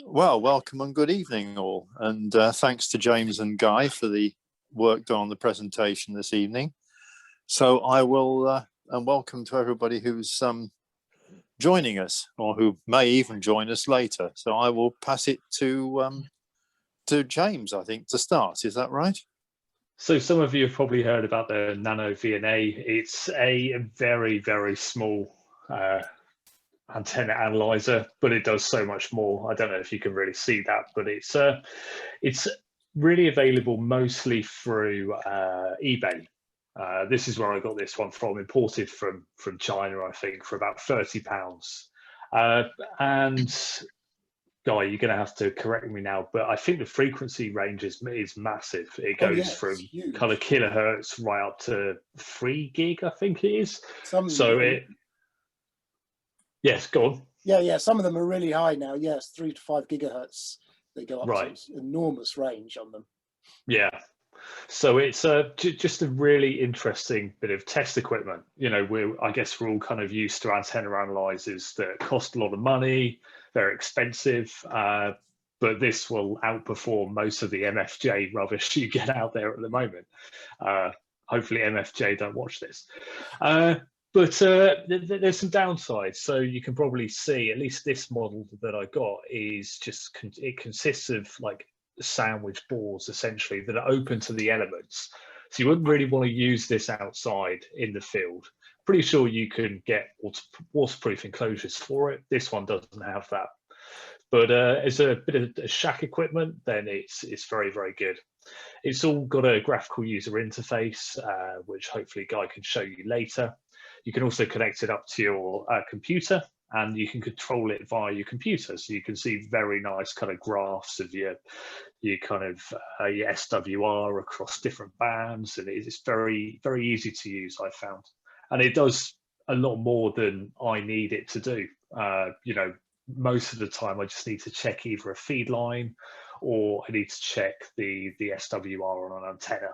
Well, welcome and good evening all, and thanks to James and Guy for the work done on the presentation this evening. So I will, and welcome to everybody who's joining us or who may even join us later. So I will pass it to James, I think, to start. Is that right? So some of you have probably heard about the nanoVNA. It's a very, very small antenna analyzer, but it does so much more. I don't know if you can really see that, but it's really available mostly through eBay. This is where I got this one from, imported from China, I think, for about £30. And Guy, you're going to have to correct me now, but I think the frequency range is massive. It goes from kind of kilohertz right up to 3 gig, I think it is. Yes, go on. Yeah. Some of them are really high now. Yes, 3 to 5 gigahertz. They go up to enormous range on them. Yeah. So it's just a really interesting bit of test equipment. You know, I guess we're all kind of used to antenna analyzers that cost a lot of money, they're expensive, but this will outperform most of the MFJ rubbish you get out there at the moment. Hopefully MFJ don't watch this. But there's some downsides. So you can probably see, at least this model that I got is just, it consists of like sandwich boards essentially that are open to the elements. So you wouldn't really want to use this outside in the field. Pretty sure you can get waterproof enclosures for it. This one doesn't have that. But as a bit of shack equipment, then it's very, very good. It's all got a graphical user interface, which hopefully Guy can show you later. You can also connect it up to your computer, and you can control it via your computer. So you can see very nice kind of graphs of your kind of your SWR across different bands. And it's very, very easy to use, I found. And it does a lot more than I need it to do. You know, most of the time I just need to check either a feed line or I need to check the SWR on an antenna.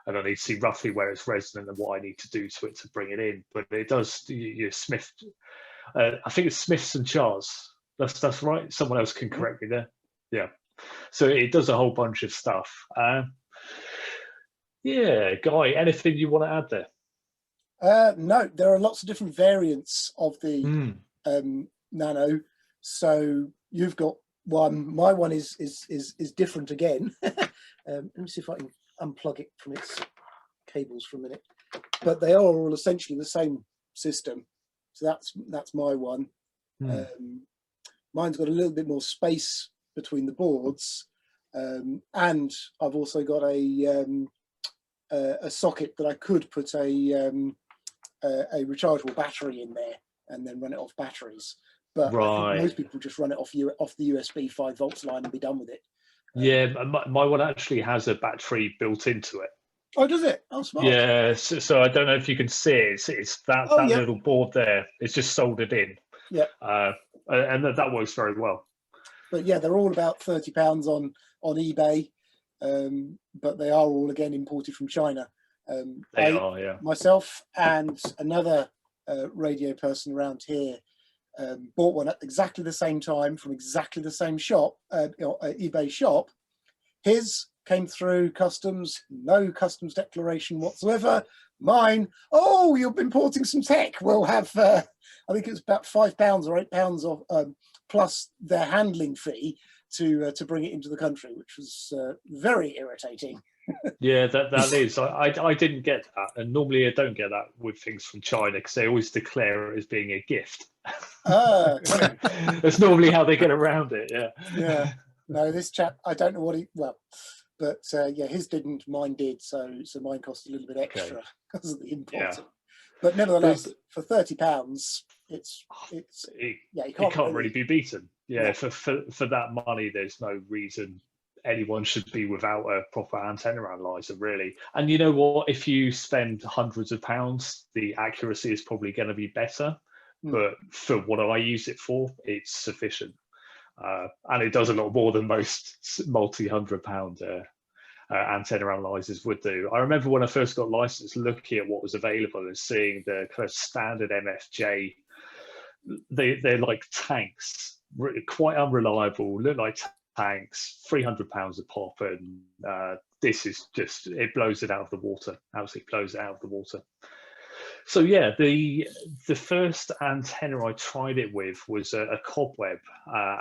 And I need to see roughly where it's resonant and what I need to do to it to bring it in. But it does, your Smith, I think it's Smiths and Chars. That's right. Someone else can correct me there. Yeah. So it does a whole bunch of stuff. Yeah, Guy, anything you want to add there? No, there are lots of different variants of the Nano. So you've got one. My one is different again. Let me see if I can unplug it from its cables for a minute. But they are all essentially the same system. So that's my one. Mine's got a little bit more space between the boards, and I've also got a socket that I could put a rechargeable battery in there and then run it off batteries. But I think most people just run it off the USB 5 volts line and be done with it. Yeah, my one actually has a battery built into it. Oh, does it? Oh, smart. Yeah, so I don't know if you can see it. It's that little board there. It's just soldered in. Yeah. And that works very well. But yeah, they're all about £30 on eBay, but they are all again imported from China. They are, yeah. Myself and another radio person around here bought one at exactly the same time from exactly the same shop, eBay shop. His came through customs, no customs declaration whatsoever. Mine, oh, you've been importing some tech. We'll have, I think it was about £5 or £8 of plus their handling fee to bring it into the country, which was very irritating. Yeah, that is. I didn't get that, and normally I don't get that with things from China because they always declare it as being a gift. That's normally how they get around it. Yeah. Yeah. No, this chap, I don't know what but yeah, his didn't, mine did. So mine cost a little bit extra because of the importing. Yeah. But nevertheless, for £30, it can't really be beaten. Yeah, for that money, there's no reason anyone should be without a proper antenna analyzer, really. And you know what? If you spend hundreds of pounds, the accuracy is probably going to be better. But for what I use it for, it's sufficient. And it does a lot more than most multi-hundred-pound antenna analyzers would do. I remember when I first got licensed, looking at what was available and seeing the kind of standard MFJ, they're like tanks. quite unreliable, look like tanks, 300 pounds a pop, and this is just, it blows it out of the water, absolutely blows it out of the water. So yeah, the first antenna I tried it with was a cobweb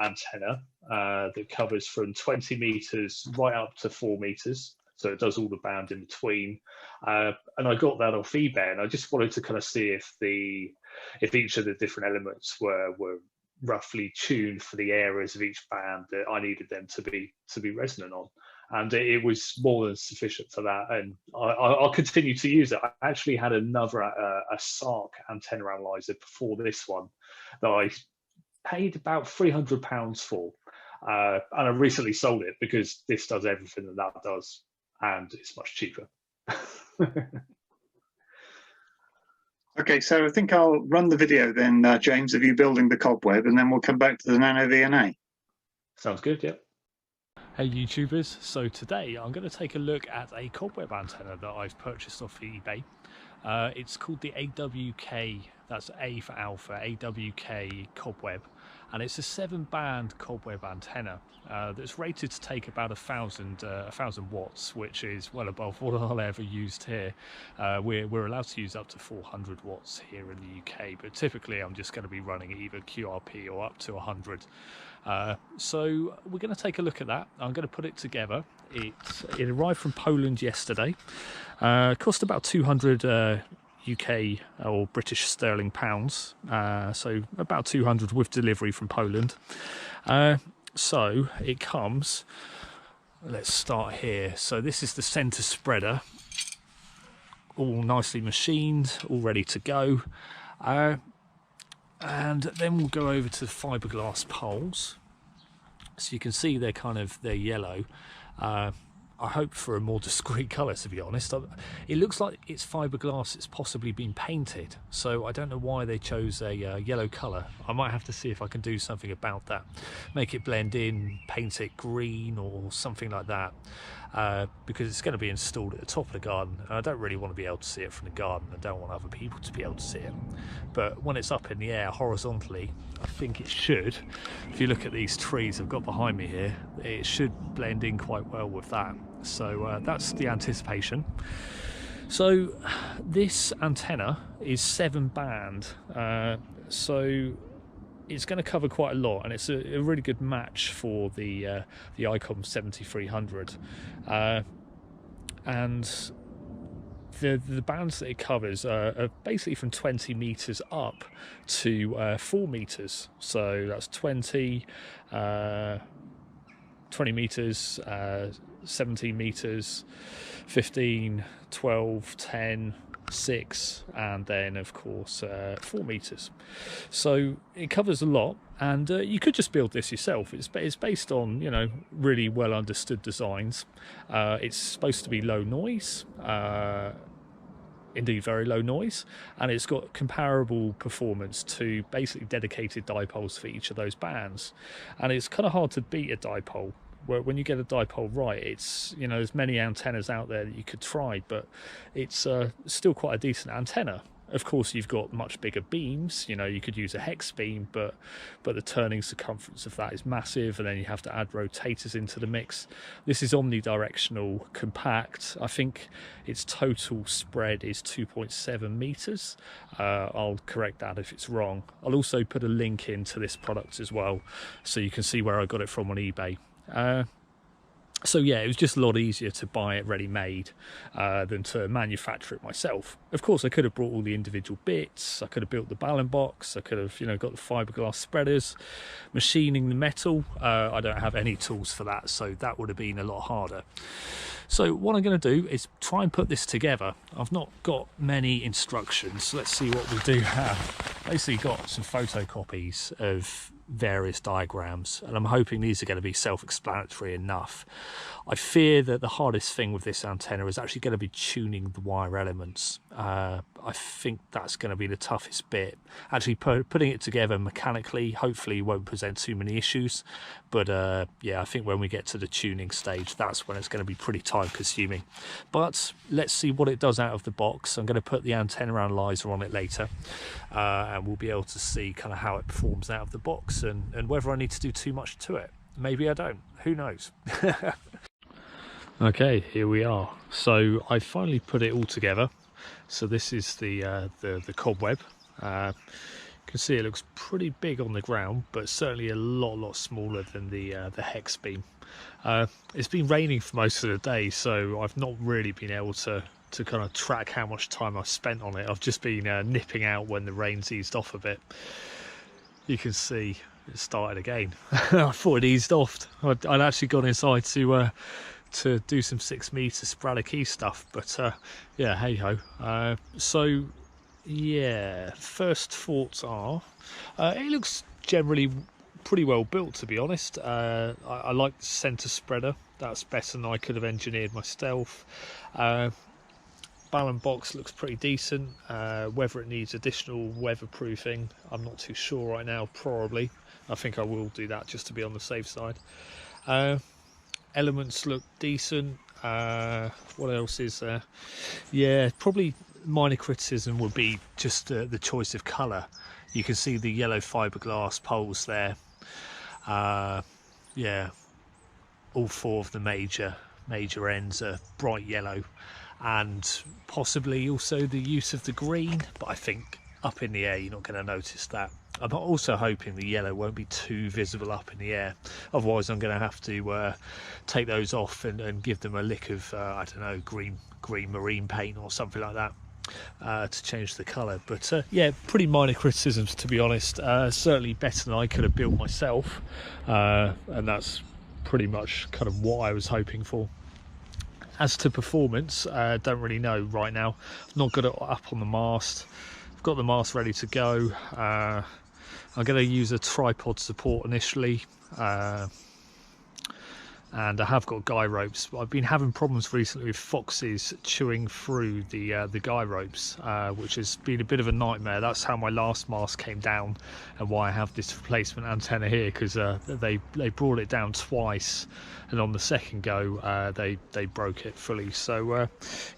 antenna that covers from 20 meters right up to 4 meters. So it does all the band in between. And I got that off eBay, and I just wanted to kind of see if each of the different elements were roughly tuned for the areas of each band that I needed them to be resonant on. And it was more than sufficient for that, and I'll continue to use it. I actually had another a SARC antenna analyzer before this one that I paid about £300 for, and I recently sold it because this does everything that does, and it's much cheaper. Okay, so I think I'll run the video then, James, of you building the cobweb, and then we'll come back to the nanoVNA. Sounds good, yeah. Hey YouTubers, so today I'm going to take a look at a cobweb antenna that I've purchased off eBay. It's called the AWK, that's A for Alpha, AWK cobweb, and it's a 7-band cobweb antenna that's rated to take about 1,000 watts, which is well above what I'll ever used here. We're allowed to use up to 400 watts here in the UK, but typically I'm just going to be running either QRP or up to 100. So we're going to take a look at that. I'm going to put it together. It arrived from Poland yesterday. Cost about 200 UK or British sterling pounds, so about 200 with delivery from Poland. So it comes, let's start here. So this is the center spreader, all nicely machined, all ready to go. And then we'll go over to the fiberglass poles. So you can see they're yellow. I hope for a more discreet colour, to be honest. It looks like it's fiberglass, it's possibly been painted, so I don't know why they chose a yellow colour. I might have to see if I can do something about that. Make it blend in, paint it green or something like that, because it's going to be installed at the top of the garden, and I don't really want to be able to see it from the garden. I don't want other people to be able to see it. But when it's up in the air horizontally, I think it should. If you look at these trees I've got behind me here, it should blend in quite well with that. So that's the anticipation. So this antenna is 7-band, so it's going to cover quite a lot, and it's a really good match for the ICOM 7300, and the bands that it covers are basically from 20 meters up to 4 meters. So that's 20 meters, 17 meters, 15, 12, 10, 6, and then of course 4 meters. So it covers a lot, and you could just build this yourself. It's based on, you know, really well understood designs. It's supposed to be low noise, indeed very low noise, and it's got comparable performance to basically dedicated dipoles for each of those bands. And it's kind of hard to beat a dipole. When you get a dipole right, it's, you know, there's many antennas out there that you could try, but it's still quite a decent antenna. Of course, you've got much bigger beams. You know, you could use a hex beam, but the turning circumference of that is massive, and then you have to add rotators into the mix. This is omnidirectional, compact. I think its total spread is 2.7 meters. I'll correct that if it's wrong. I'll also put a link into this product as well, so you can see where I got it from on eBay. So yeah, it was just a lot easier to buy it ready-made than to manufacture it myself. Of course, I could have brought all the individual bits. I could have built the balun box. I could have, you know, got the fiberglass spreaders, machining the metal. I don't have any tools for that, so that would have been a lot harder. So what I'm going to do is try and put this together. I've not got many instructions, so let's see what we do have. Basically got some photocopies of various diagrams, and I'm hoping these are going to be self-explanatory enough. I fear that the hardest thing with this antenna is actually going to be tuning the wire elements. I I think that's going to be the toughest bit. Actually, putting it together mechanically, hopefully won't present too many issues. But yeah, I think when we get to the tuning stage, that's when it's going to be pretty time consuming. But let's see what it does out of the box. I'm going to put the antenna analyzer on it later, and we'll be able to see kind of how it performs out of the box, and whether I need to do too much to it. Maybe I don't. Who knows? Okay, here we are. So I finally put it all together. So this is the cobweb. You can see it looks pretty big on the ground, but certainly a lot smaller than the hex beam. It's been raining for most of the day, so I've not really been able to kind of track how much time I've spent on it. I've just been nipping out when the rain's eased off a bit. You can see it started again. I thought it eased off. I'd actually gone inside to do some 6 meter sporadic key stuff, but yeah, hey ho. So yeah, first thoughts are it looks generally pretty well built, to be honest. I like the center spreader. That's better than I could have engineered myself. Balance box looks pretty decent. Whether it needs additional weatherproofing, I'm not too sure right now. Probably. I think I will do that just to be on the safe side. Elements look decent. What else is there? Yeah, probably minor criticism would be just the choice of colour. You can see the yellow fiberglass poles there. Yeah, all 4 of the major ends are bright yellow, and possibly also the use of the green, but I think up in the air you're not going to notice that. I'm also hoping the yellow won't be too visible up in the air, otherwise I'm going to have to take those off and give them a lick of I don't know, green marine paint or something like that to change the colour. But yeah, pretty minor criticisms, to be honest. Certainly better than I could have built myself, and that's pretty much kind of what I was hoping for. As to performance, don't really know right now. I've not got it up on the mast. I've got the mast ready to go. I'm going to use a tripod support initially, and I have got guy ropes. I've been having problems recently with foxes chewing through the guy ropes, which has been a bit of a nightmare. That's how my last mast came down, and why I have this replacement antenna here, because they brought it down twice, and on the second go they broke it fully. So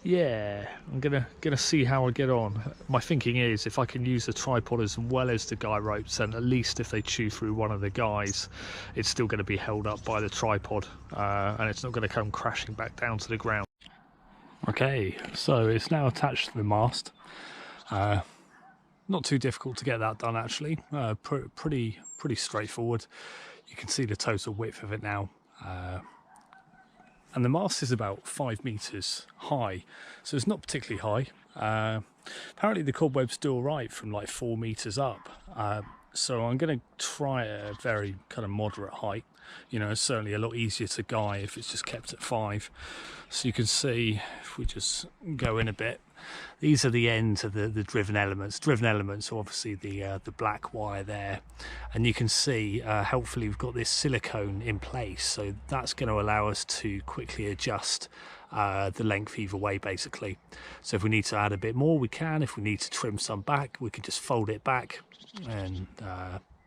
yeah, I'm gonna see how I get on. My thinking is, if I can use the tripod as well as the guy ropes, and at least if they chew through one of the guys, it's still going to be held up by the tripod, and it's not going to come crashing back down to the ground. Okay, so it's now attached to the mast. Not too difficult to get that done, actually. Pretty straightforward. You can see the total width of it now. And the mast is about 5 meters high, so it's not particularly high. Apparently the cobwebs do all right from like 4 meters up. So I'm going to try a very kind of moderate height. You know, it's certainly a lot easier to guy if it's just kept at 5. So you can see, if we just go in a bit, these are the ends of the driven elements. Driven elements are obviously the black wire there, and you can see helpfully we've got this silicone in place, so that's going to allow us to quickly adjust the length either way, basically. So if we need to add a bit more, we can. If we need to trim some back, we can just fold it back, and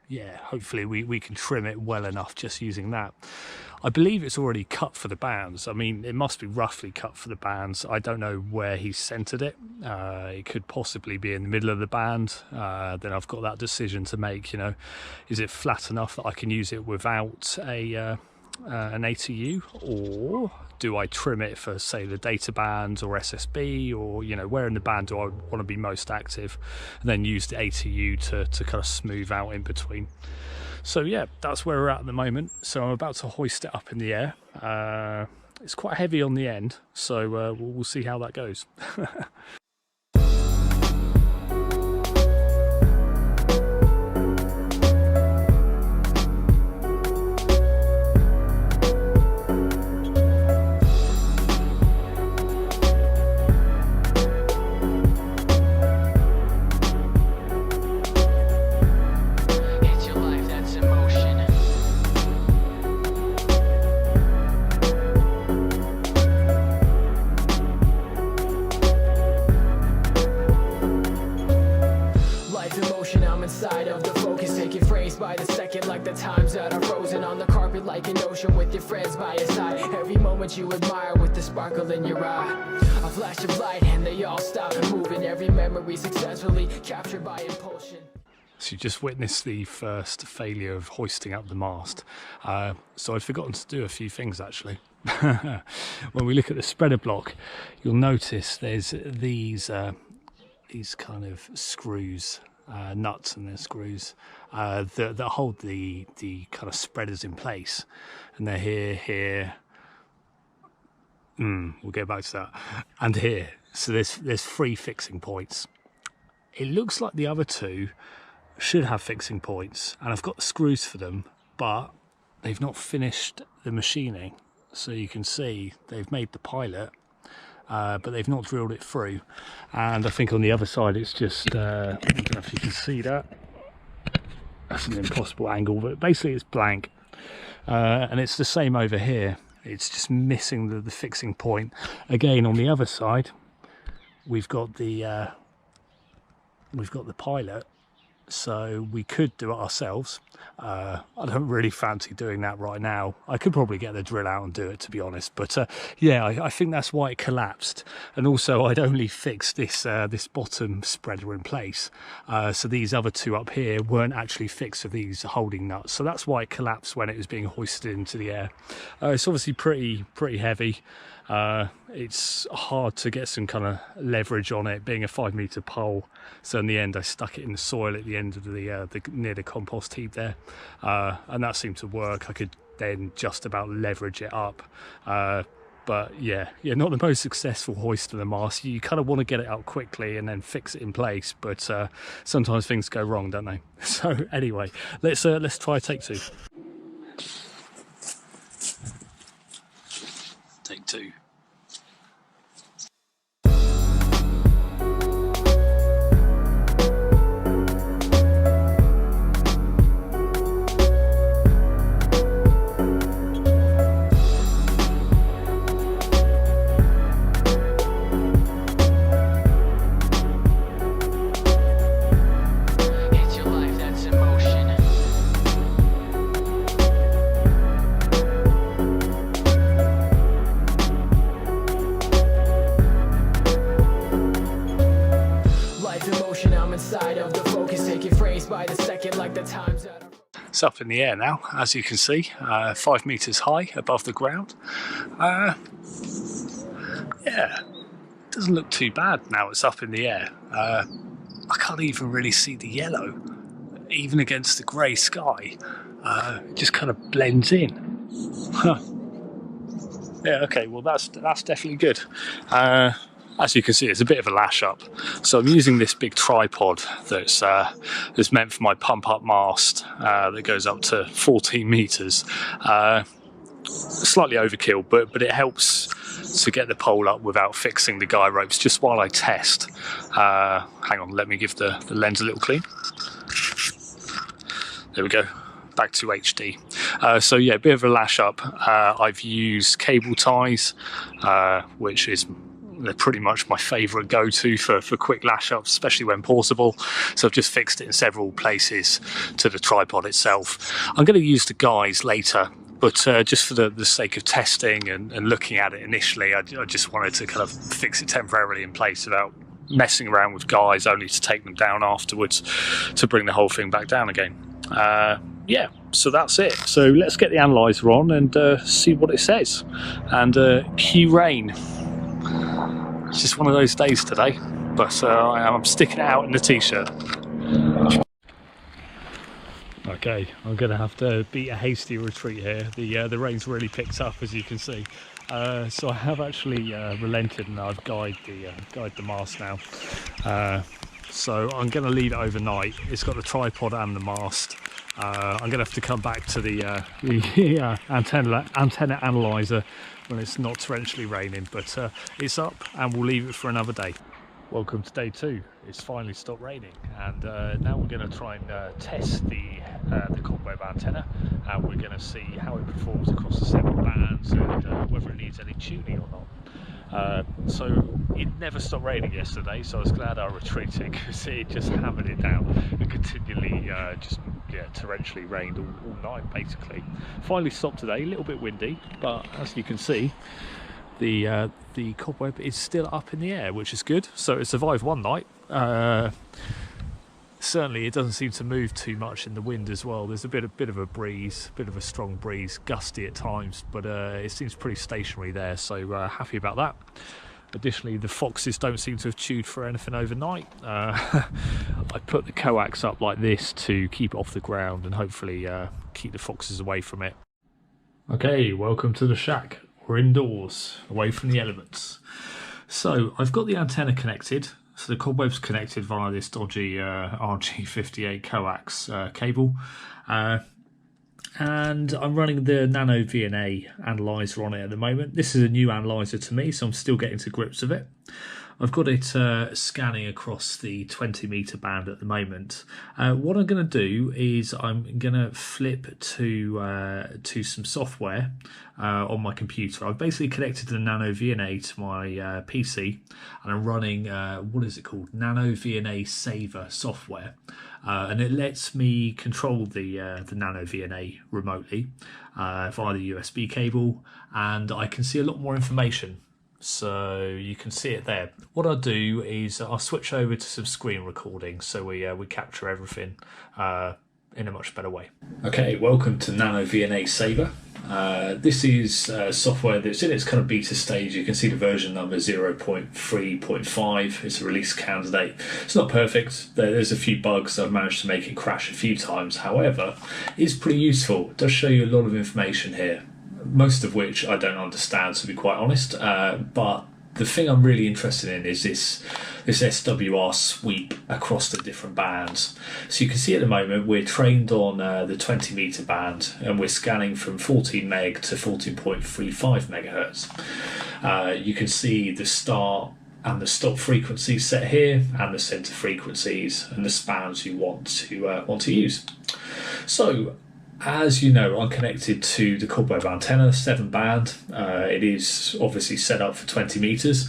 yeah, hopefully we can trim it well enough just using that. I believe it's already cut for the bands. I mean, it must be roughly cut for the bands. I don't know where he centered it. It could possibly be in the middle of the band. Then I've got that decision to make, you know, is it flat enough that I can use it without an ATU, or do I trim it for, say, the data band or SSB, or, you know, where in the band do I want to be most active, and then use the ATU to kind of smooth out in between. So yeah, that's where we're at the moment. So I'm about to hoist it up in the air. It's quite heavy on the end, so we'll see how that goes. Life in motion, I'm inside of the focus, taking frames by the second, like the times that are frozen on the carpet, like an ocean with your friends by your side. Every moment you admire with the sparkle in your eye, a flash of light and they all stop moving. Every memory successfully captured by impulsion. So you just witnessed the first failure of hoisting up the mast. So I'd forgotten to do a few things actually. When we look at the spreader block, you'll notice there's these kind of screws, nuts and then screws that hold the kind of spreaders in place, and they're here. We'll get back to that, and here. So there's 3 fixing points. It looks like the other 2 should have fixing points, and I've got the screws for them, but they've not finished the machining. So you can see they've made the pilot, but they've not drilled it through. And I think on the other side it's just, I don't know if you can see that. That's an impossible angle, but basically it's blank. And it's the same over here. It's just missing the fixing point. Again, on the other side, we've got the pilot. So we could do it ourselves. I don't really fancy doing that right now. I could probably get the drill out and do it, to be honest. But yeah, I think that's why it collapsed. And also, I'd only fixed this bottom spreader in place. So these other 2 up here weren't actually fixed with these holding nuts. So that's why it collapsed when it was being hoisted into the air. It's obviously pretty heavy. It's hard to get some kind of leverage on it, being a 5-meter pole. So in the end, I stuck it in the soil at the end of near the compost heap there, and that seemed to work. I could then just about leverage it up. But yeah, not the most successful hoist of the mast. You kind of want to get it out quickly and then fix it in place, but sometimes things go wrong, don't they? So anyway, let's try take 2. Take 2. It's up in the air now, as you can see, 5 meters high above the ground. Yeah, doesn't look too bad now it's up in the air. I can't even really see the yellow, even against the grey sky. It just kind of blends in. Huh. Yeah, okay, well that's definitely good. As you can see, it's a bit of a lash up. So I'm using this big tripod that's meant for my pump up mast that goes up to 14 meters. Slightly overkill, but it helps to get the pole up without fixing the guy ropes just while I test. Hang on, let me give the lens a little clean. There we go. Back to HD. So yeah, a bit of a lash up. I've used cable ties, which is they're pretty much my favourite go-to for quick lash ups, especially when portable. So I've just fixed it in several places to the tripod itself. I'm going to use the guys later, but just for the sake of testing and looking at it initially, I just wanted to kind of fix it temporarily in place without messing around with guys, only to take them down afterwards to bring the whole thing back down again. Yeah, so that's it. So let's get the analyzer on and see what it says. And cue rain. It's just one of those days today, but I'm sticking it out in the t-shirt. Okay, I'm going to have to beat a hasty retreat here. The rain's really picked up, as you can see. So I have actually relented and I've guide the mast now. So I'm going to leave it overnight. It's got the tripod and the mast. I'm going to have to come back to the antenna analyzer when it's not torrentially raining, but it's up and we'll leave it for another day. Welcome to day 2. It's finally stopped raining, and now we're going to try and test the cobweb antenna, and we're going to see how it performs across the several bands and whether it needs any tuning or not. So it never stopped raining yesterday, so I was glad I retreated because it just hammered it down and continually torrentially rained all night basically. Finally stopped today, a little bit windy, but as you can see, the cobweb is still up in the air, which is good. So it survived one night. Certainly it doesn't seem to move too much in the wind as well. There's a bit of a breeze, bit of a strong breeze, gusty at times, but it seems pretty stationary there, so happy about that. Additionally, the foxes don't seem to have chewed for anything overnight. I put the coax up like this to keep it off the ground and hopefully keep the foxes away from it. Okay, welcome to the shack. We're indoors, away from the elements. So I've got the antenna connected. So the cobweb's connected via this dodgy RG58 coax cable. And I'm running the nanoVNA analyzer on it at the moment. This is a new analyzer to me, so I'm still getting to grips with it. I've got it scanning across the 20-meter band at the moment. What I'm going to do is I'm going to flip to some software on my computer. I've basically connected the nanoVNA to my PC, and I'm running what is it called? nanoVNA Saver software, and it lets me control the nanoVNA remotely via the USB cable, and I can see a lot more information. So you can see it there. What I'll do is I'll switch over to some screen recording so we capture everything in a much better way. Okay, welcome to nanoVNA Saver. This is software that's in its kind of beta stage. You can see the version number 0.3.5. It's a release candidate. It's not perfect. There's a few bugs. I've managed to make it crash a few times. However, it's pretty useful. It does show you a lot of information here, most of which I don't understand, to be quite honest, but the thing I'm really interested in is this SWR sweep across the different bands. So you can see at the moment we're trained on the 20-meter band, and we're scanning from 14 meg to 14.35 megahertz. You can see the start and the stop frequencies set here, and the center frequencies and the spans you want to use. So, as you know, I'm connected to the cobweb antenna, 7 band. It is obviously set up for 20 meters,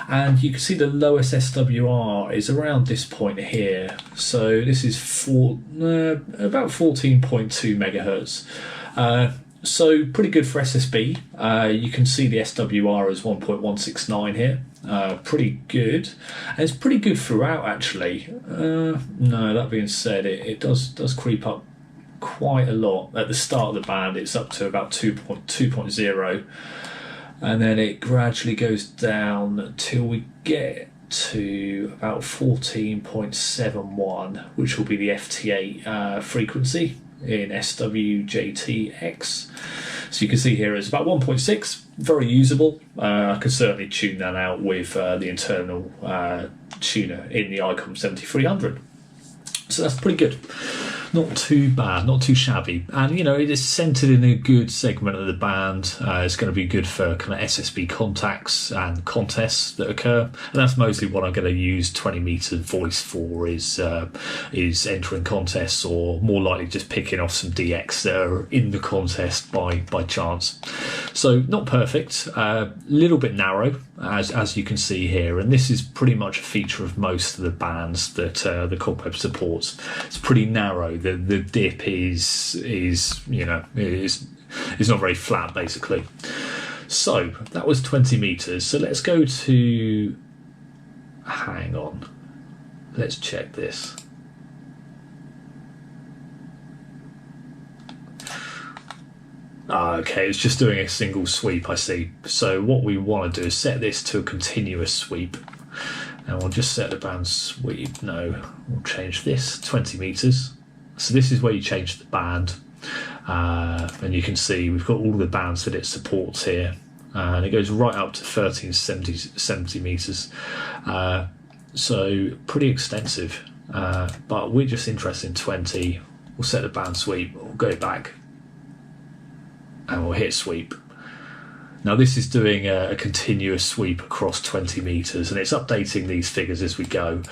and you can see the lowest SWR is around this point here. So this is about 14.2 megahertz. So pretty good for SSB. You can see the SWR is 1.169 here. Pretty good, and it's pretty good throughout actually. No, that being said, it does creep up quite a lot. At the start of the band it's up to about 2.0, and then it gradually goes down till we get to about 14.71, which will be the FT8 frequency in SWJTX. So you can see here it's about 1.6, very usable. I could certainly tune that out with the internal tuner in the ICOM 7300. So that's pretty good. Not too bad, not too shabby, and you know, it is centered in a good segment of the band. It's going to be good for kind of SSB contacts and contests that occur, and that's mostly what I'm going to use 20-meter voice for, is entering contests, or more likely just picking off some DX that are in the contest by chance. So not perfect, little bit narrow, as you can see here, and this is pretty much a feature of most of the bands that the cobweb supports. It's pretty narrow. The dip is not very flat basically. So that was 20 meters. So let's go to, hang on, let's check this. Okay, it's just doing a single sweep, I see. So what we want to do is set this to a continuous sweep, and we'll just set the band sweep. No, we'll change this 20 meters. So this is where you change the band, and you can see we've got all the bands that it supports here, and it goes right up to 1370 meters. So pretty extensive, but we're just interested in 20. We'll set the band sweep, we'll go back, and we'll hit sweep. Now this is doing a continuous sweep across 20 meters, and it's updating these figures as we go.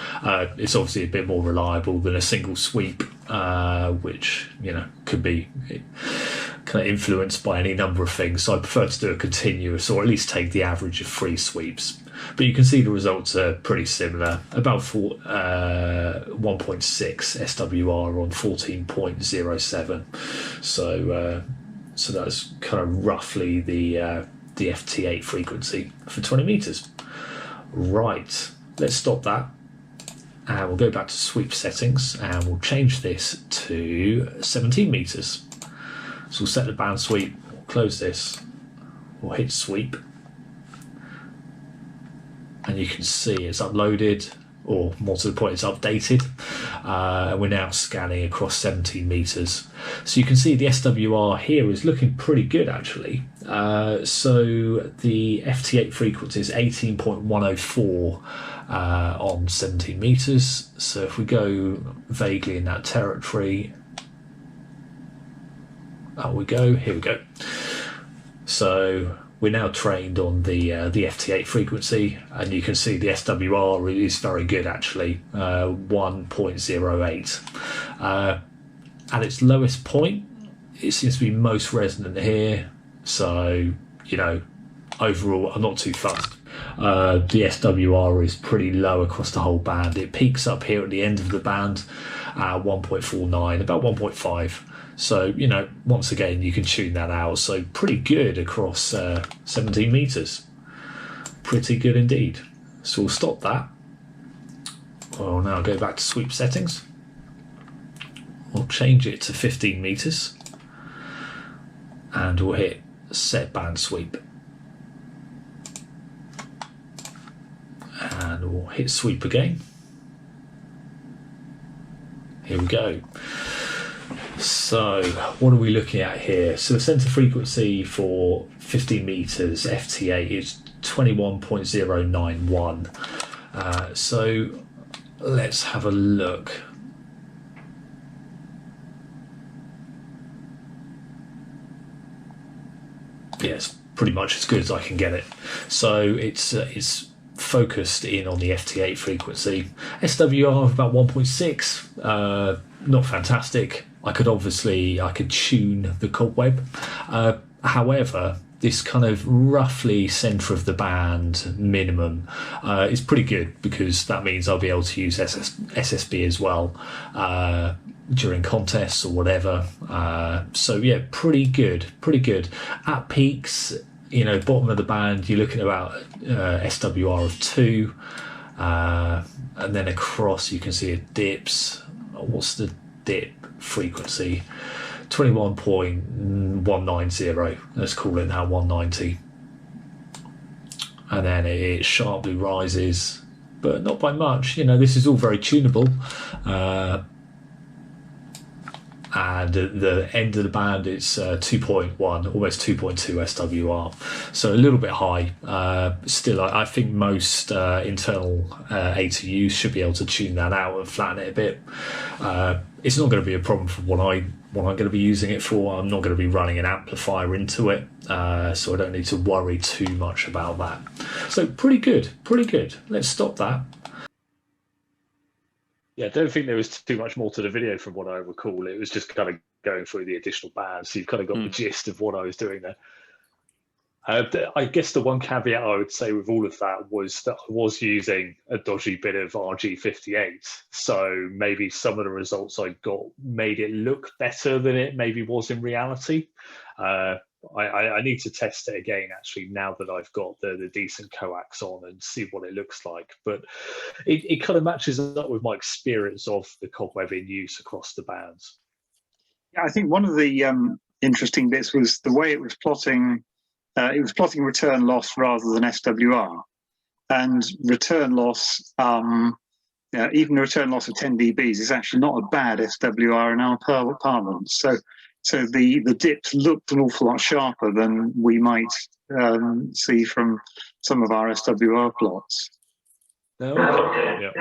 It's obviously a bit more reliable than a single sweep, which, you know, could be kind of influenced by any number of things. So I prefer to do a continuous, or at least take the average of 3 sweeps. But you can see the results are pretty similar, about 1.6 SWR on 14.07. So that's kind of roughly the FT8 frequency for 20 meters. Right, let's stop that. And we'll go back to sweep settings and we'll change this to 17 meters. So we'll set the band sweep, we'll close this, we'll hit sweep. And you can see it's uploaded, or more to the point, it's updated. And we're now scanning across 17 meters. So you can see the SWR here is looking pretty good, actually. So the FT8 frequency is 18.104 on 17 meters. So if we go vaguely in that territory, here we go. So we're now trained on the FT8 frequency, and you can see the SWR is very good, actually, 1.08. At its lowest point, it seems to be most resonant here. So, overall, I'm not too fussed. The SWR is pretty low across the whole band. It peaks up here at the end of the band at 1.49, about 1.5. So, once again, you can tune that out. So pretty good across 17 meters. Pretty good indeed. So we'll stop that. We'll now go back to sweep settings. We'll change it to 15 meters. And we'll hit set band sweep. And we'll hit sweep again. Here we go. So what are we looking at here? So the center frequency for 15 meters FT8 is 21.091. So let's have a look. Yes, pretty much as good as I can get it. So it's focused in on the FT8 frequency. SWR of about 1.6. Not fantastic. I could tune the cobweb. However, this kind of roughly centre of the band minimum is pretty good, because that means I'll be able to use SSB as well during contests or whatever. So yeah, pretty good. At peaks, bottom of the band, you're looking at about SWR of 2, and then across you can see it dips. What's the dip frequency? 21.190. Let's call it now 190. And then it sharply rises, but not by much. This is all very tunable. And at the end of the band, it's 2.1, almost 2.2 SWR. So a little bit high. Still, I think most internal ATUs should be able to tune that out and flatten it a bit. It's not going to be a problem for what I'm going to be using it for. I'm not going to be running an amplifier into it, so I don't need to worry too much about that. So pretty good. Let's stop that. Yeah, I don't think there was too much more to the video from what I recall. It was just kind of going through the additional bands. So you've kind of got the gist of what I was doing there. I guess the one caveat I would say with all of that was that I was using a dodgy bit of RG58. So maybe some of the results I got made it look better than it maybe was in reality. I need to test it again, actually, now that I've got the decent coax on, and see what it looks like. But it kind of matches up with my experience of the cobweb in use across the bands. Yeah, I think one of the interesting bits was the way it was plotting. It was plotting return loss rather than SWR, and return loss, even a return loss of 10 dBs is actually not a bad SWR in our parlance. So the dips looked an awful lot sharper than we might see from some of our SWR plots. Okay.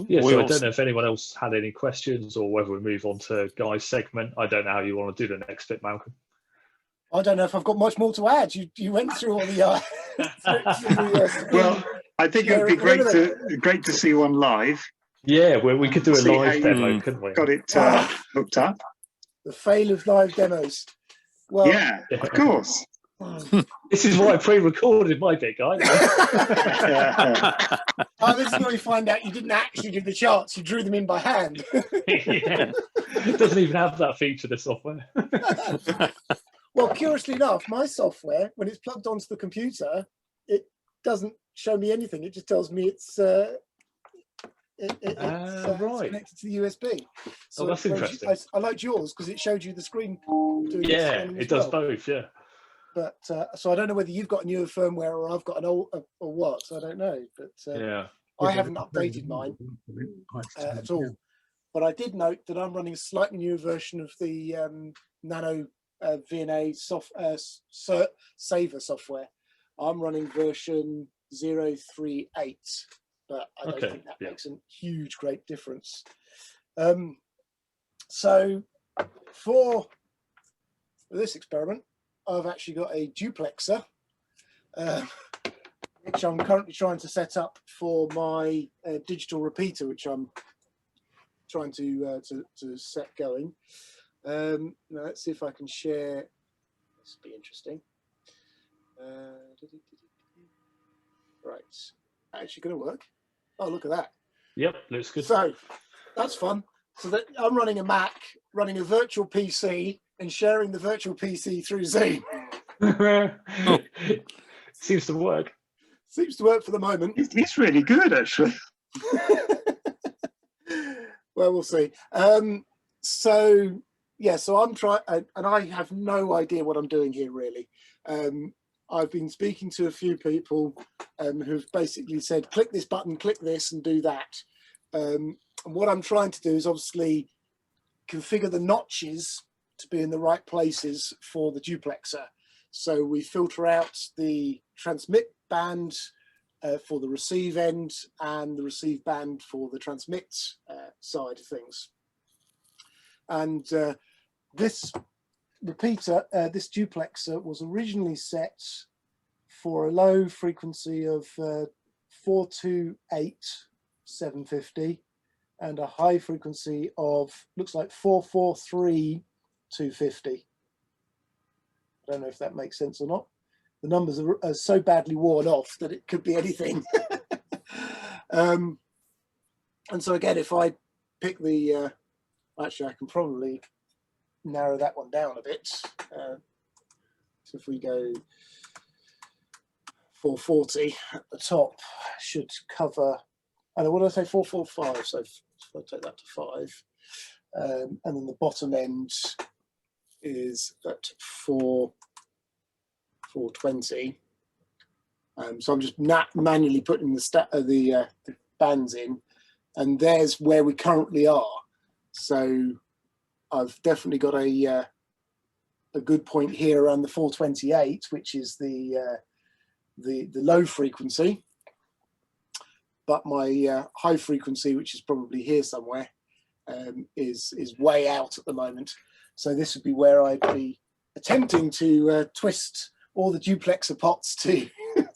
Yeah, so I don't know if anyone else had any questions, or whether we move on to Guy's segment. I don't know how you want to do the next bit, Malcolm. I don't know if I've got much more to add. You went through all the. Well, I think it would be great to see one live. Yeah, we could do a live demo, couldn't we? Got it hooked up. The fail of live demos. Well, yeah, of course. This is why I pre-recorded my bit, guys. Oh, this is where we find out you didn't actually do the charts, you drew them in by hand. Yeah. It doesn't even have that feature, the software. Well, curiously enough, my software, when it's plugged onto the computer, it doesn't show me anything. It just tells me it's Right. connected to the USB. So That's interesting. I liked yours because it showed you the screen doing Yeah, scanning it as does well. both, yeah. But so I don't know whether you've got a newer firmware or I've got an old or what. So I don't know. But Yeah. I haven't updated mine at all. But I did note that I'm running a slightly newer version of the nanoVNA saver software. I'm running version 038, but I don't think that makes a huge, great difference. So for this experiment, I've actually got a duplexer, which I'm currently trying to set up for my digital repeater, which I'm trying to set going. Now let's see if I can share. This will be interesting. Right, actually going to work. Oh, look at that. Yep, looks good. So that's fun. So that I'm running a Mac, running a virtual PC, and sharing the virtual PC through Zoom. Seems to work. Seems to work for the moment. It's really good, actually. Well, we'll see. So yeah, so I'm trying, and I have no idea what I'm doing here really. I've been speaking to a few people who've basically said, click this button, click this, and do that. And what I'm trying to do is obviously configure the notches to be in the right places for the duplexer. So we filter out the transmit band for the receive end and the receive band for the transmit side of things. And this repeater, this duplexer was originally set for a low frequency of 428,750 and a high frequency of, looks like 443,250. I don't know if that makes sense or not. The numbers are so badly worn off that it could be anything. And so again, if I pick the, actually I can probably narrow that one down a bit. So if we go 440 at the top, should cover, and what did I say, 445, so if I take that to 5. And then the bottom end is at 420. So I'm just manually putting the bands in, and there's where we currently are. So I've definitely got a good point here around the 428, which is the low frequency. But my high frequency, which is probably here somewhere, is way out at the moment. So this would be where I'd be attempting to twist all the duplexer pots to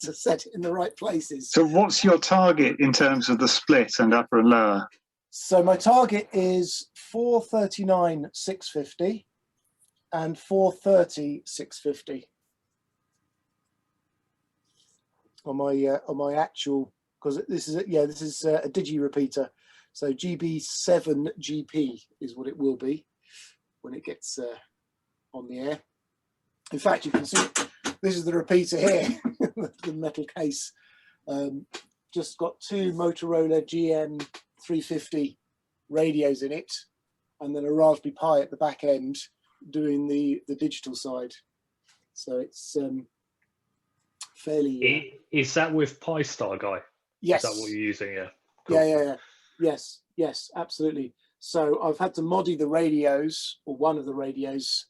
to set it in the right places. So what's your target in terms of the split and upper and lower? So my target is 439,650 and 430,650 on my actual, because this is a digi repeater. So GB7 GP is what it will be when it gets on the air. In fact, you can see this is the repeater here, the metal case. Just got 2 Motorola GM350 radios in it, and then a Raspberry Pi at the back end doing the digital side. So it's fairly. Is that with Pi-Star, Guy? Yes. Is that what you're using? Yeah. Cool. Yeah. Yes, absolutely. So I've had to modi the radios, or one of the radios,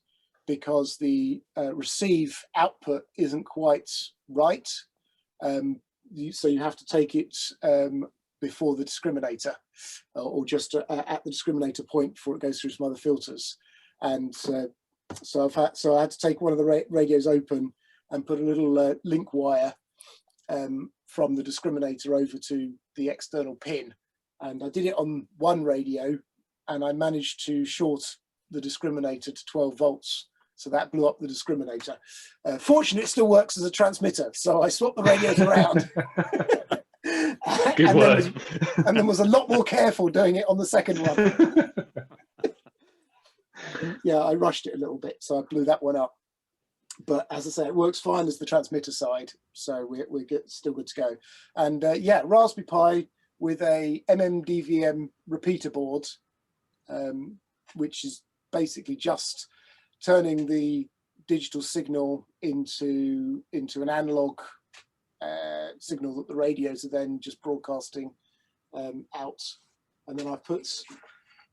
because the receive output isn't quite right. So you have to take it before the discriminator, or just at the discriminator point before it goes through some other filters. And so I had to take one of the radios open and put a little link wire from the discriminator over to the external pin. And I did it on one radio, and I managed to short the discriminator to 12 volts. So that blew up the discriminator. Fortunately, it still works as a transmitter, so I swapped the radios around. Good work. And then was a lot more careful doing it on the second one. Yeah, I rushed it a little bit, so I blew that one up. But as I say, it works fine as the transmitter side, so we're still good to go. And yeah, Raspberry Pi with a MMDVM repeater board, which is basically just turning the digital signal into an analog signal that the radios are then just broadcasting out. And then I've put,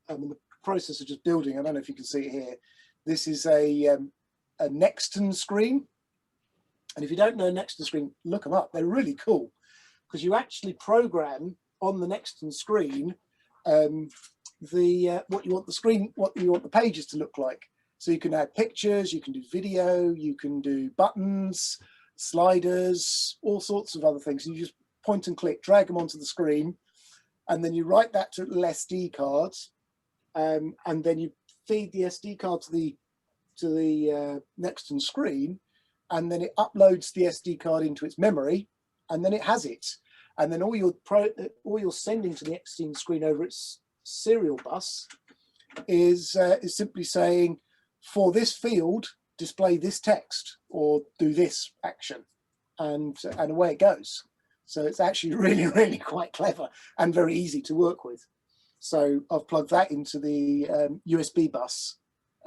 in the process of just building, I don't know if you can see it here, this is a Nexton screen. And if you don't know Nexton screen, look them up. They're really cool because you actually program on the Nexton screen what you want the pages to look like. So you can add pictures, you can do video, you can do buttons, sliders, all sorts of other things. You just point and click, drag them onto the screen, and then you write that to a little SD card, and then you feed the SD card to the Nexton screen, and then it uploads the SD card into its memory, and then it has it. And then all you're sending to the Nexton screen over its serial bus is simply saying, for this field, display this text or do this action, and away it goes. So it's actually really, really quite clever and very easy to work with. So I've plugged that into the USB bus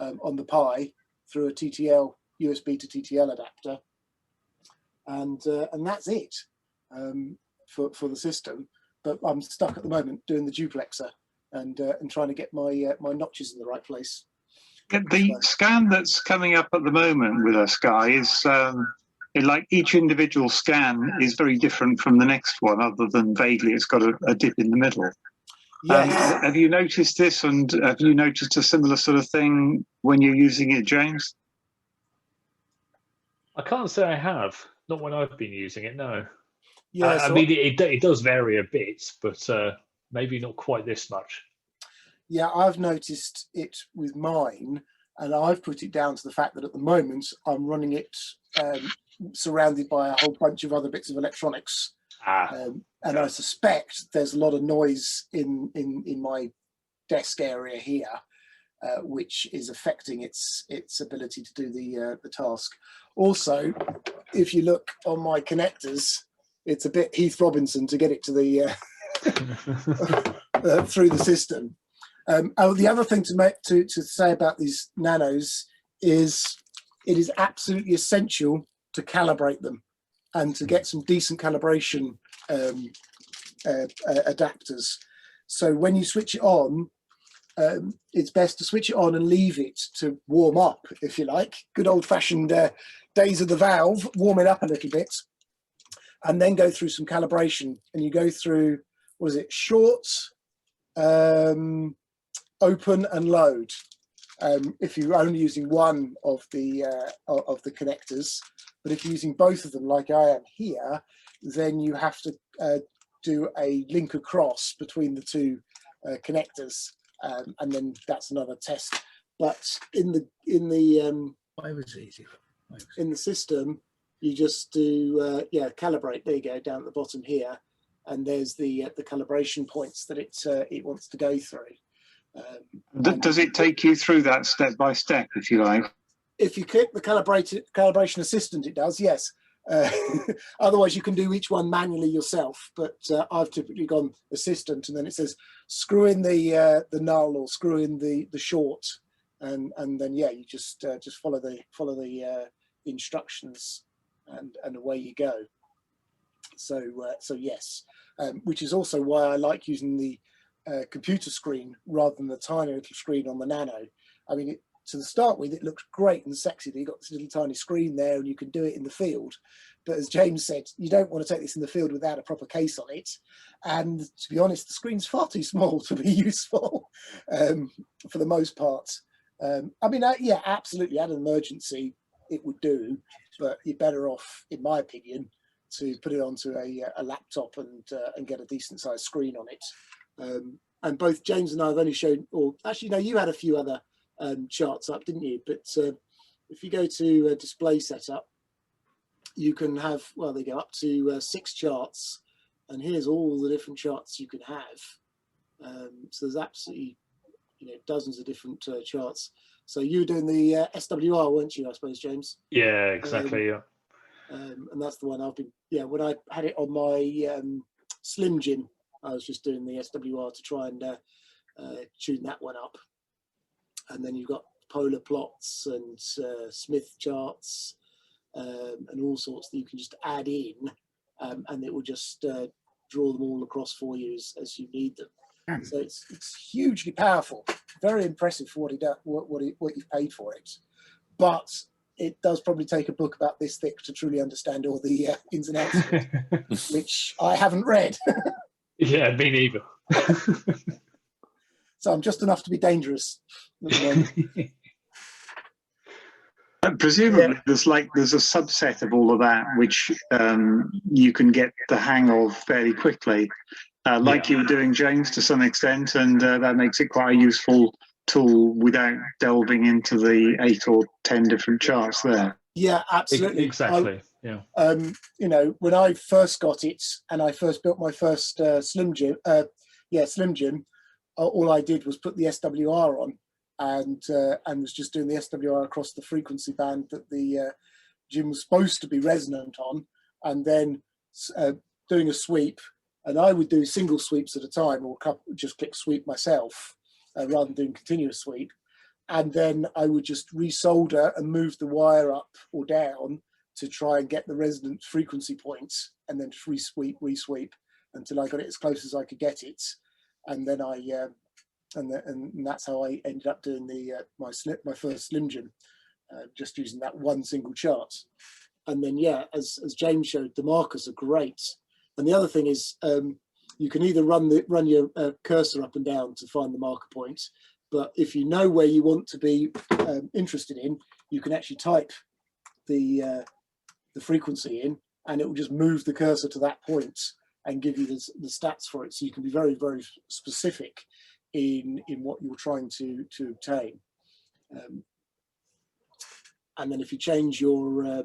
on the Pi through a TTL USB to TTL adapter, and that's it for the system. But I'm stuck at the moment doing the duplexer and trying to get my my notches in the right place. The scan that's coming up at the moment with us, Guy, is like each individual scan is very different from the next one, other than vaguely it's got a dip in the middle. Yes. Have you noticed this, and have you noticed a similar sort of thing when you're using it, James? I can't say I have. Not when I've been using it, no. Yeah, I mean, it does vary a bit, but maybe not quite this much. Yeah, I've noticed it with mine, and I've put it down to the fact that at the moment I'm running it surrounded by a whole bunch of other bits of electronics. And I suspect there's a lot of noise in my desk area here, which is affecting its ability to do the task. Also, if you look on my connectors, it's a bit Heath Robinson to get it to the through the system. The other thing to say about these nanos is it is absolutely essential to calibrate them and to get some decent calibration adapters. So when you switch it on, it's best to switch it on and leave it to warm up, if you like. Good old-fashioned days of the valve, warm it up a little bit, and then go through some calibration. And you go through, what is it, short, open and load. If you're only using one of the connectors, but if you're using both of them like I am here, then you have to do a link across between the two connectors, and then that's another test. But in the system, you just do calibrate. There you go, down at the bottom here, and there's the calibration points that it wants to go through. Does it take you through that step by step, if you like? If you click the calibration assistant, it does, yes. Otherwise, you can do each one manually yourself. But I've typically gone assistant, and then it says screw in the null or screw in the short, and then yeah, you just follow the instructions, and away you go. So yes, which is also why I like using the computer screen rather than the tiny little screen on the Nano. I mean, to start with, it looks great and sexy that you've got this little tiny screen there and you can do it in the field. But as James said, you don't want to take this in the field without a proper case on it. And to be honest, the screen's far too small to be useful for the most part. I mean, yeah, absolutely, at an emergency, it would do, but you're better off, in my opinion, to put it onto a laptop and get a decent sized screen on it. And both James and I have only shown, or actually, no, you had a few other charts up, didn't you? But if you go to display setup, you can have, well, they go up to 6 charts, and here's all the different charts you can have. So there's absolutely, dozens of different charts. So you were doing the SWR, weren't you, I suppose, James? Yeah, exactly. And that's the one I've been, when I had it on my Slim Jim, I was just doing the SWR to try and tune that one up. And then you've got polar plots and Smith charts and all sorts that you can just add in, and it will just draw them all across for you as you need them. So it's hugely powerful, very impressive for what you've paid for it. But it does probably take a book about this thick to truly understand all the ins and outs of it, which I haven't read. Yeah, me neither. So I'm just enough to be dangerous at the moment. Presumably, there's a subset of all of that which you can get the hang of fairly quickly, you were doing, James, to some extent, and that makes it quite a useful tool without delving into the 8 or 10 different charts there. Yeah, absolutely. Exactly. Yeah. When I first got it and I first built my first Slim Jim, all I did was put the SWR on and was just doing the SWR across the frequency band that the Jim was supposed to be resonant on, and then doing a sweep. And I would do single sweeps at a time, or just click sweep myself, rather than doing continuous sweep. And then I would just resolder and move the wire up or down to try and get the resonant frequency points, and then just resweep until I got it as close as I could get it. And then and that's how I ended up doing my first Slim Jim, just using that one single chart. And then as James showed, the markers are great. And the other thing is, you can either run your cursor up and down to find the marker point, but if you know where you want to be interested in, you can actually type the frequency in, and it will just move the cursor to that point and give you the stats for it. So you can be very, very specific in what you're trying to obtain. And then if you change your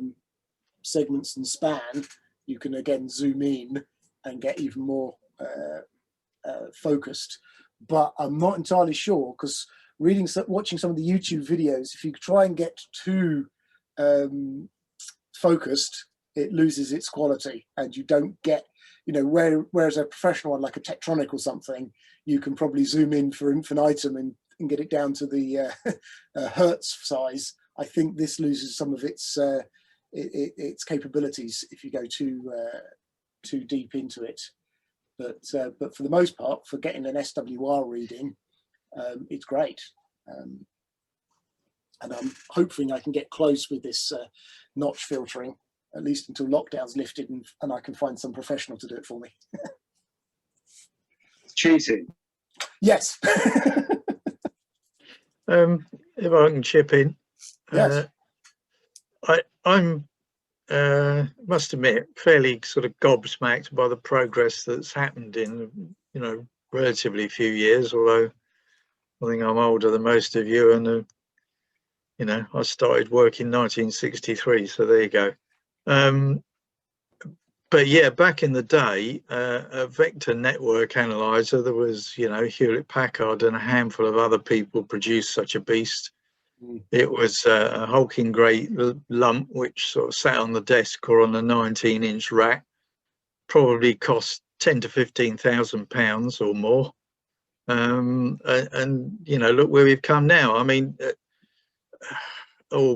segments and span, you can again zoom in and get even more focused. But I'm not entirely sure, because watching some of the YouTube videos, if you try and get too focused, it loses its quality, and you don't get, whereas a professional one like a Tektronix or something, you can probably zoom in for infinitum and get it down to the hertz size. I think this loses some of its capabilities if you go too deep into it. But for the most part, for getting an SWR reading, it's great. And I'm hoping I can get close with this notch filtering, at least until lockdown's lifted and I can find some professional to do it for me. Cheating. Yes. If I can chip in. Yes. I'm must admit, fairly sort of gobsmacked by the progress that's happened in, relatively few years, although I think I'm older than most of you, and I started work in 1963, so there you go. But yeah, back in the day, a vector network analyzer, there was, Hewlett Packard and a handful of other people produced such a beast. It was a hulking grey lump which sort of sat on the desk or on a 19-inch rack, probably cost £10,000 to £15,000 or more. And look where we've come now. I mean,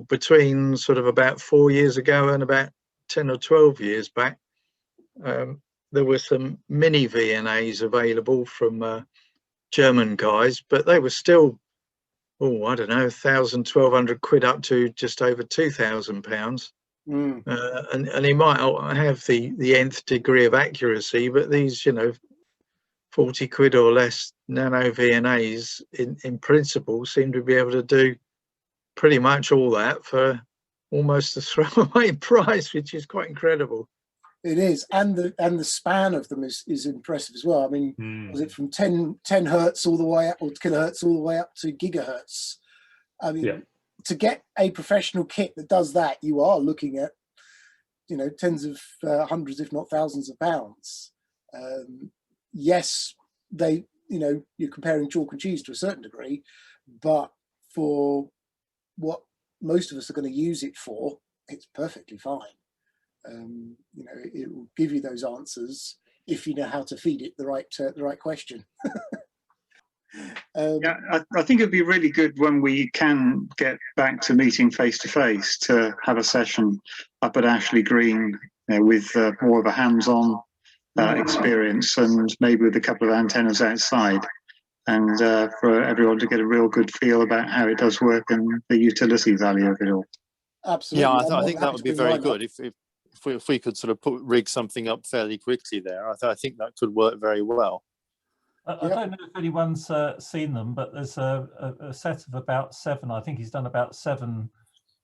between sort of about 4 years ago and about 10 or 12 years back, there were some mini VNAs available from German guys, but they were still, I don't know, 1,000, 1,200 quid up to just over £2,000. And he might not have the nth degree of accuracy, but these, 40 quid or less nano VNAs in principle seem to be able to do pretty much all that for almost a throwaway price, which is quite incredible. It is, and the span of them is impressive as well. I mean, was it from 10 hertz all the way up, or kilohertz all the way up to gigahertz? I mean, to get a professional kit that does that, you are looking at, you know, tens of hundreds, if not thousands of pounds. Yes, they, you know, you're comparing chalk and cheese to a certain degree, but for what most of us are going to use it for, it's perfectly fine. You know, it will give you those answers if you know how to feed it the right question. Yeah, I think it'd be really good when we can get back to meeting face to face to have a session up at Ashley Green, you know, with more of a hands-on experience, and maybe with a couple of antennas outside, and for everyone to get a real good feel about how it does work and the utility value of it all. Absolutely. Yeah, I think that would be very good if we could sort of rig something up fairly quickly there. I think that could work very well. I don't know if anyone's seen them, but there's a set of about 7. I think he's done about 7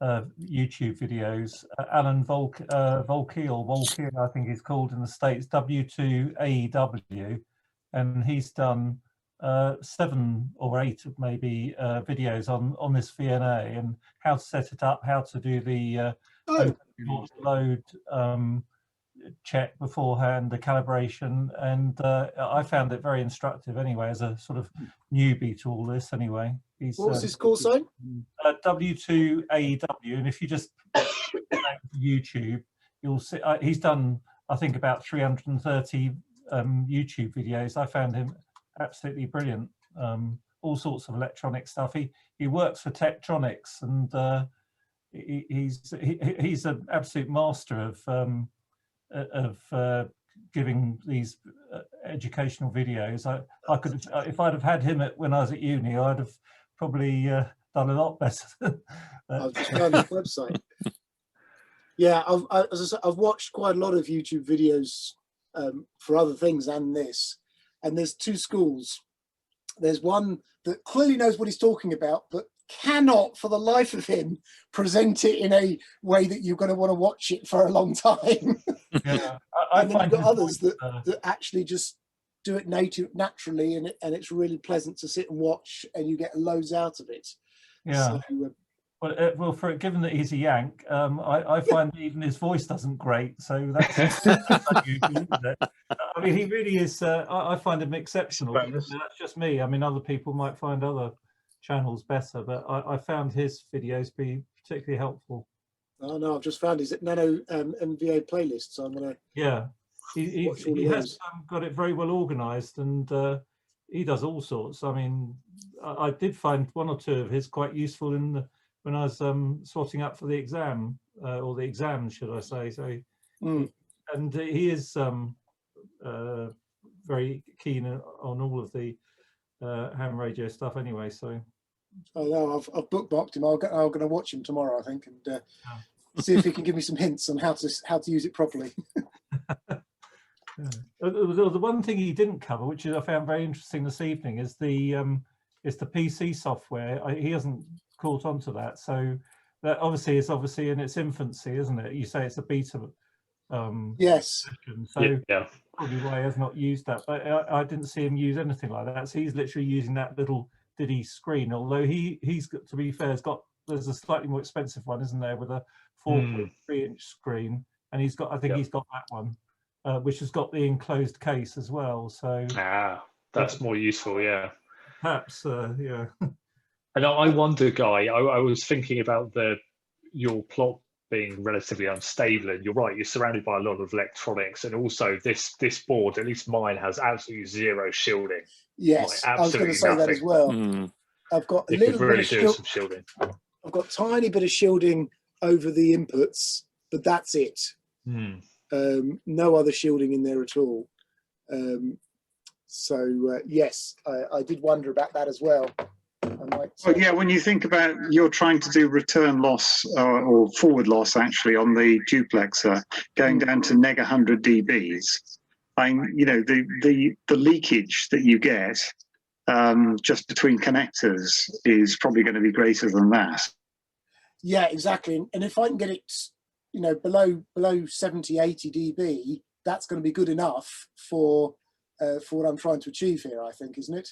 YouTube videos. Alan Volkiel, I think he's called in the States, W2AEW, and he's done 7 or 8 maybe videos on this VNA and how to set it up, how to do the load check beforehand, the calibration, and I found it very instructive anyway, as a sort of newbie to all this anyway. What was his call sign? W2AEW, and if you just YouTube, you'll see he's done, I think, about 330 YouTube videos. I found him absolutely brilliant. All sorts of electronic stuff. He works for Tektronix, and he's an absolute master of giving these educational videos. I could, if I'd have had him when I was at uni, I'd have probably done a lot better. I've just found the website. Yeah, as I said, I've watched quite a lot of YouTube videos for other things than this, and there's 2 schools. There's one that clearly knows what he's talking about, but cannot for the life of him present it in a way that you're going to want to watch it for a long time. Yeah, and then you've got others that actually just do it naturally, and it's really pleasant to sit and watch, and you get loads out of it. Yeah. So, well, given that he's a Yank, I find even his voice doesn't grate, so that's unusual, isn't it? I mean, he really is. I find him exceptional. That's just me. I mean, other people might find other channels better, but I found his videos be particularly helpful. Oh no, I've just found his nanoVNA playlist, so I'm gonna. Yeah, he has got it very well organised, and he does all sorts. I mean, I did find 1 or 2 of his quite useful when I was sorting up for the exam, or the exams, should I say? So, and he is very keen on all of the ham radio stuff anyway. So. Oh no, I've bookmarked him. I'm going to watch him tomorrow, I think, and see if he can give me some hints on how to use it properly. The one thing he didn't cover, which I found very interesting this evening, is the PC software. He hasn't caught on to that, so that is obviously in its infancy, isn't it? You say it's a beta. Yes. Session, so yeah. Probably why he has not used that, but I didn't see him use anything like that. So he's literally using that little Diddy screen. Although he's got, to be fair, there's a slightly more expensive one, isn't there, with a 4.3-inch screen, and he's got, I think he's got that one, which has got the enclosed case as well. So that's more useful, yeah. Perhaps, yeah. And I wonder, Guy, I was thinking about your plot being relatively unstable, and you're right, you're surrounded by a lot of electronics, and also this board, at least mine, has absolutely 0 shielding. Yes, I was going to say that as well. I've got a little bit of some shielding. I've got a tiny bit of shielding over the inputs, but that's it. No other shielding in there at all. So yes, I did wonder about that as well. Well, yeah, when you think about you're trying to do return loss or forward loss actually on the duplexer, going down to neg 100 dBs, you know, the leakage that you get just between connectors is probably going to be greater than that. Yeah, exactly. And if I can get it, you know, below 70, 80 dB, that's going to be good enough for what I'm trying to achieve here, I think, isn't it?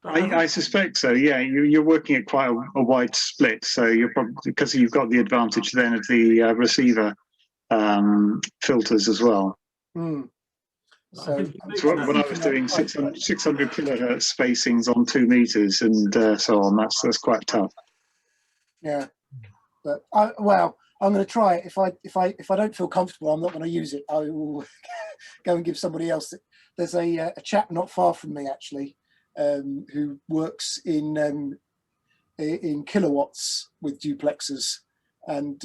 I suspect so. Yeah, you're working at quite a wide split, so you're probably, because you've got the advantage then of the receiver filters as well. Mm. So when I was doing 600 kilohertz spacings on 2 meters and so on, that's quite tough. Yeah, but well, I'm going to try it. If I don't feel comfortable, I'm not going to use it. I will go and give somebody else. There's a chap not far from me actually, who works in kilowatts with duplexers, and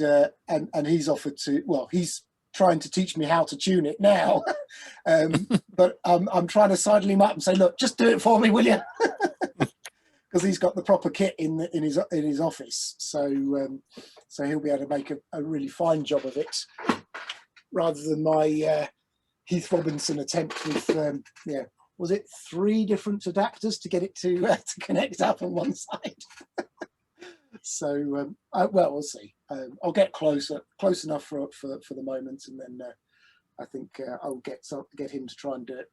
he's offered to. Well, he's trying to teach me how to tune it now, but I'm trying to sidle him up and say, look, just do it for me, will you? Because he's got the proper kit in his office, so he'll be able to make a really fine job of it, rather than my Heath Robinson attempt with was it 3 different adapters to get it to connect up on one side? So well, we'll see. I'll get close enough for the moment, and then I think I'll get him to try and do it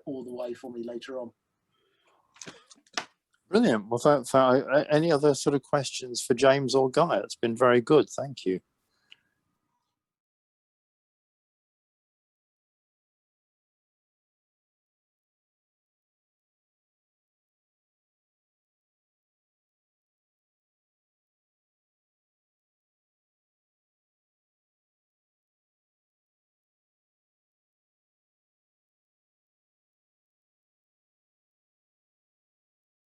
all the way for me later on. Brilliant. Well, any other sort of questions for James or Guy? It's been very good. Thank you.